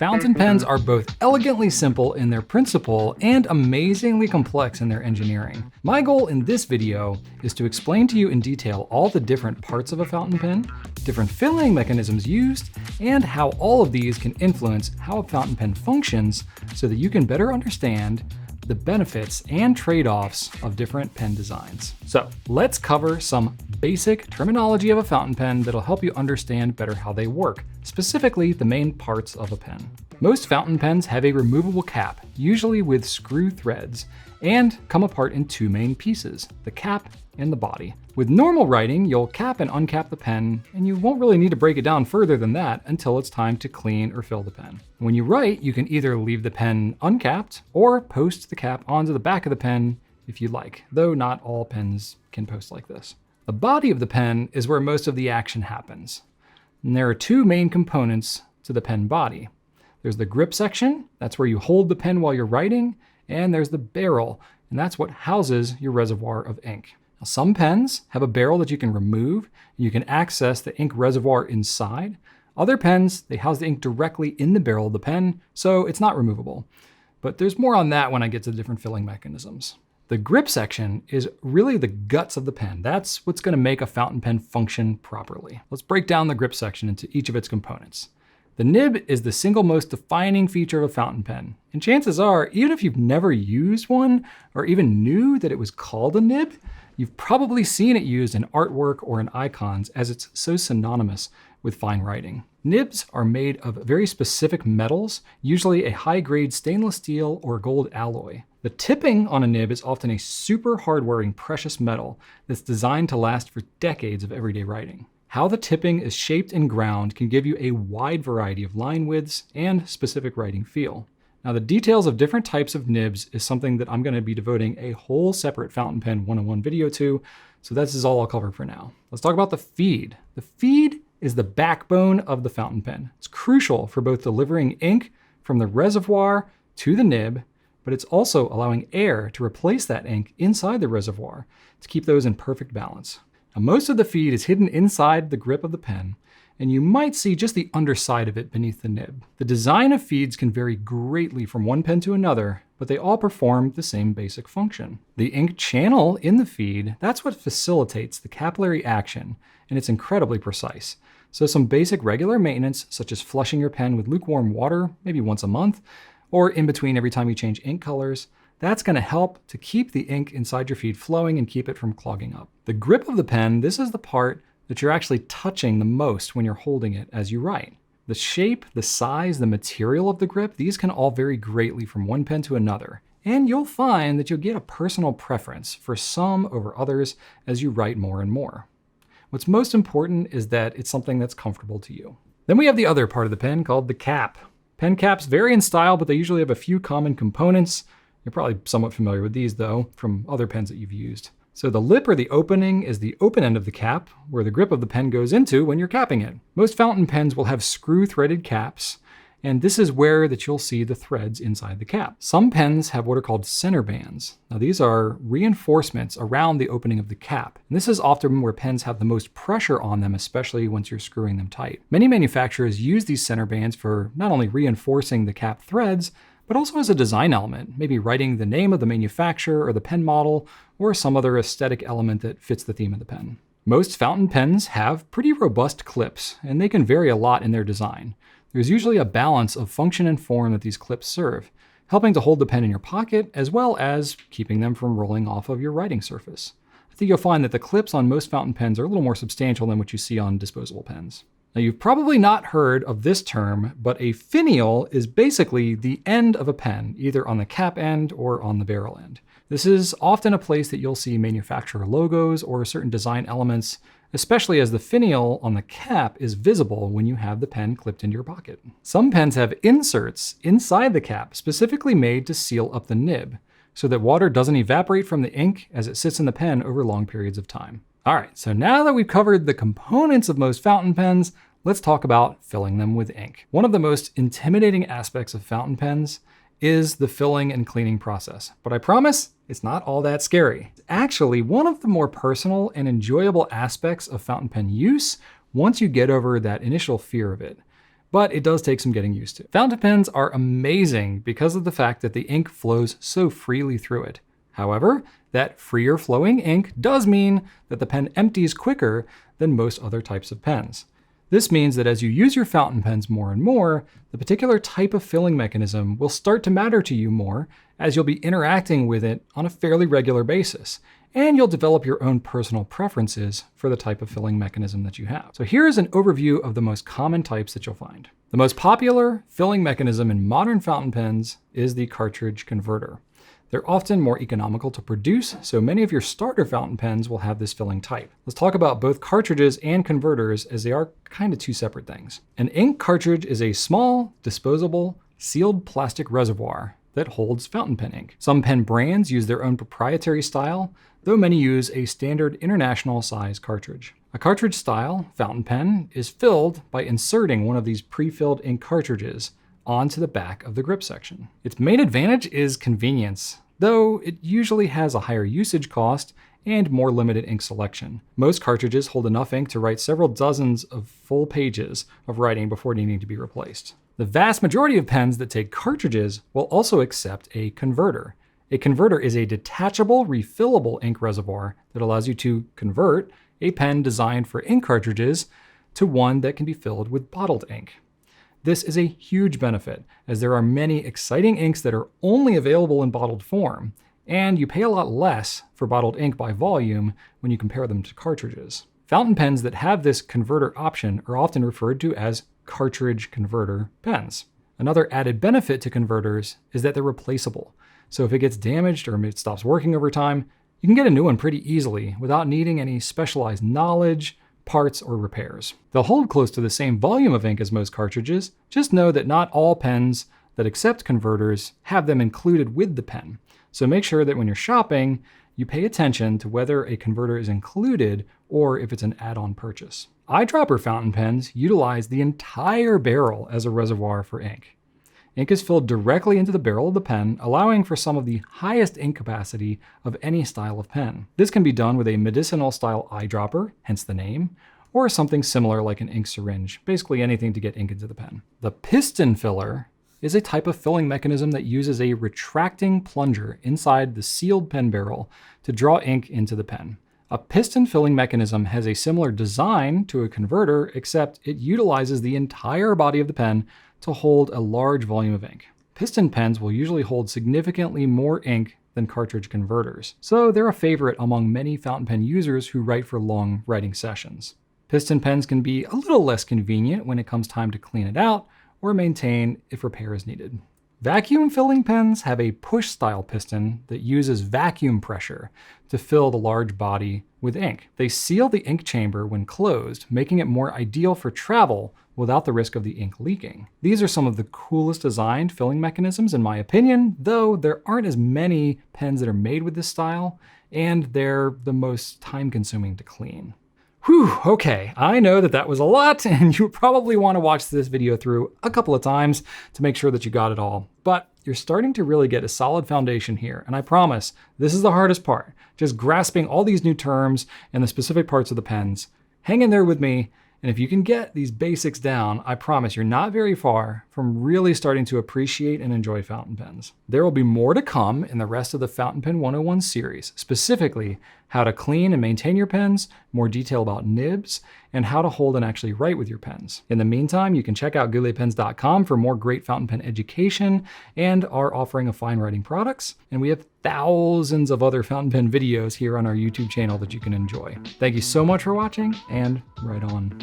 Fountain pens are both elegantly simple in their principle and amazingly complex in their engineering. My goal in this video is to explain to you in detail all the different parts of a fountain pen, different filling mechanisms used, and how all of these can influence how a fountain pen functions so that you can better understand the benefits and trade-offs of different pen designs. So let's cover some basic terminology of a fountain pen that'll help you understand better how they work, specifically the main parts of a pen. Most fountain pens have a removable cap, usually with screw threads, and come apart in two main pieces, the cap and the body. With normal writing, you'll cap and uncap the pen, and you won't really need to break it down further than that until it's time to clean or fill the pen. When you write, you can either leave the pen uncapped or post the cap onto the back of the pen if you like, though not all pens can post like this. The body of the pen is where most of the action happens. And there are two main components to the pen body. There's the grip section, that's where you hold the pen while you're writing, and there's the barrel, and that's what houses your reservoir of ink. Now, some pens have a barrel that you can remove, and you can access the ink reservoir inside. Other pens, they house the ink directly in the barrel of the pen, so it's not removable. But there's more on that when I get to the different filling mechanisms. The grip section is really the guts of the pen. That's what's going to make a fountain pen function properly. Let's break down the grip section into each of its components. The nib is the single most defining feature of a fountain pen. And chances are, even if you've never used one or even knew that it was called a nib, you've probably seen it used in artwork or in icons as it's so synonymous with fine writing. Nibs are made of very specific metals, usually a high-grade stainless steel or gold alloy. The tipping on a nib is often a super hard-wearing precious metal that's designed to last for decades of everyday writing. How the tipping is shaped and ground can give you a wide variety of line widths and specific writing feel. Now, the details of different types of nibs is something that I'm going to be devoting a whole separate fountain pen 101 video to, so this is all I'll cover for now. Let's talk about the feed. The feed is the backbone of the fountain pen. It's crucial for both delivering ink from the reservoir to the nib, but it's also allowing air to replace that ink inside the reservoir to keep those in perfect balance. Now, most of the feed is hidden inside the grip of the pen, and you might see just the underside of it beneath the nib. The design of feeds can vary greatly from one pen to another, but they all perform the same basic function. The ink channel in the feed, that's what facilitates the capillary action, and it's incredibly precise. So some basic regular maintenance, such as flushing your pen with lukewarm water, maybe once a month, or in between every time you change ink colors, that's going to help to keep the ink inside your feed flowing and keep it from clogging up. The grip of the pen, this is the part that you're actually touching the most when you're holding it as you write. The shape, the size, the material of the grip, these can all vary greatly from one pen to another. And you'll find that you'll get a personal preference for some over others as you write more and more. What's most important is that it's something that's comfortable to you. Then we have the other part of the pen called the cap. Pen caps vary in style, but they usually have a few common components. You're probably somewhat familiar with these though, from other pens that you've used. So the lip or the opening is the open end of the cap, where the grip of the pen goes into when you're capping it. Most fountain pens will have screw-threaded caps, and this is where that you'll see the threads inside the cap. Some pens have what are called center bands. Now these are reinforcements around the opening of the cap. And this is often where pens have the most pressure on them, especially once you're screwing them tight. Many manufacturers use these center bands for not only reinforcing the cap threads, but also as a design element, maybe writing the name of the manufacturer or the pen model, or some other aesthetic element that fits the theme of the pen. Most fountain pens have pretty robust clips, and they can vary a lot in their design. There's usually a balance of function and form that these clips serve, helping to hold the pen in your pocket, as well as keeping them from rolling off of your writing surface. I think you'll find that the clips on most fountain pens are a little more substantial than what you see on disposable pens. Now, you've probably not heard of this term, but a finial is basically the end of a pen, either on the cap end or on the barrel end. This is often a place that you'll see manufacturer logos or certain design elements, especially as the finial on the cap is visible when you have the pen clipped into your pocket. Some pens have inserts inside the cap specifically made to seal up the nib, so that water doesn't evaporate from the ink as it sits in the pen over long periods of time. All right, so now that we've covered the components of most fountain pens, let's talk about filling them with ink. One of the most intimidating aspects of fountain pens is the filling and cleaning process, but I promise it's not all that scary. It's actually one of the more personal and enjoyable aspects of fountain pen use once you get over that initial fear of it. but it does take some getting used to. Fountain pens are amazing because of the fact that the ink flows so freely through it. However, that freer flowing ink does mean that the pen empties quicker than most other types of pens. This means that as you use your fountain pens more and more, the particular type of filling mechanism will start to matter to you more as you'll be interacting with it on a fairly regular basis, and you'll develop your own personal preferences for the type of filling mechanism that you have. So here's an overview of the most common types that you'll find. The most popular filling mechanism in modern fountain pens is the cartridge converter. They're often more economical to produce, so many of your starter fountain pens will have this filling type. Let's talk about both cartridges and converters, as they are kind of two separate things. An ink cartridge is a small, disposable, sealed plastic reservoir that holds fountain pen ink. Some pen brands use their own proprietary style, though many use a standard international size cartridge. A cartridge style fountain pen is filled by inserting one of these pre-filled ink cartridges onto the back of the grip section. Its main advantage is convenience, though it usually has a higher usage cost and more limited ink selection. Most cartridges hold enough ink to write several dozens of full pages of writing before needing to be replaced. The vast majority of pens that take cartridges will also accept a converter. A converter is a detachable, refillable ink reservoir that allows you to convert a pen designed for ink cartridges to one that can be filled with bottled ink. This is a huge benefit, as there are many exciting inks that are only available in bottled form, and you pay a lot less for bottled ink by volume when you compare them to cartridges. Fountain pens that have this converter option are often referred to as cartridge converter pens. Another added benefit to converters is that they're replaceable. So if it gets damaged or it stops working over time, you can get a new one pretty easily without needing any specialized knowledge, parts, or repairs. They'll hold close to the same volume of ink as most cartridges. Just know that not all pens that accept converters have them included with the pen. So make sure that when you're shopping, you pay attention to whether a converter is included or if it's an add-on purchase. Eyedropper fountain pens utilize the entire barrel as a reservoir for ink. Ink is filled directly into the barrel of the pen, allowing for some of the highest ink capacity of any style of pen. This can be done with a medicinal style eyedropper, hence the name, or something similar like an ink syringe, basically anything to get ink into the pen. The piston filler is a type of filling mechanism that uses a retracting plunger inside the sealed pen barrel to draw ink into the pen. A piston filling mechanism has a similar design to a converter, except it utilizes the entire body of the pen to hold a large volume of ink. Piston pens will usually hold significantly more ink than cartridge converters, so they're a favorite among many fountain pen users who write for long writing sessions. Piston pens can be a little less convenient when it comes time to clean it out or maintain if repair is needed. Vacuum filling pens have a push-style piston that uses vacuum pressure to fill the large body with ink. They seal the ink chamber when closed, making it more ideal for travel without the risk of the ink leaking. These are some of the coolest designed filling mechanisms in my opinion, though there aren't as many pens that are made with this style, and they're the most time-consuming to clean. Whew, okay, I know that was a lot, and you probably want to watch this video through a couple of times to make sure that you got it all, but you're starting to really get a solid foundation here, and I promise this is the hardest part, just grasping all these new terms and the specific parts of the pens. Hang in there with me, and if you can get these basics down, I promise you're not very far from really starting to appreciate and enjoy fountain pens. There will be more to come in the rest of the Fountain Pen 101 series, specifically how to clean and maintain your pens, more detail about nibs, and how to hold and actually write with your pens. In the meantime, you can check out gouletpens.com for more great fountain pen education and our offering of fine writing products. And we have thousands of other fountain pen videos here on our YouTube channel that you can enjoy. Thank you so much for watching, and write on.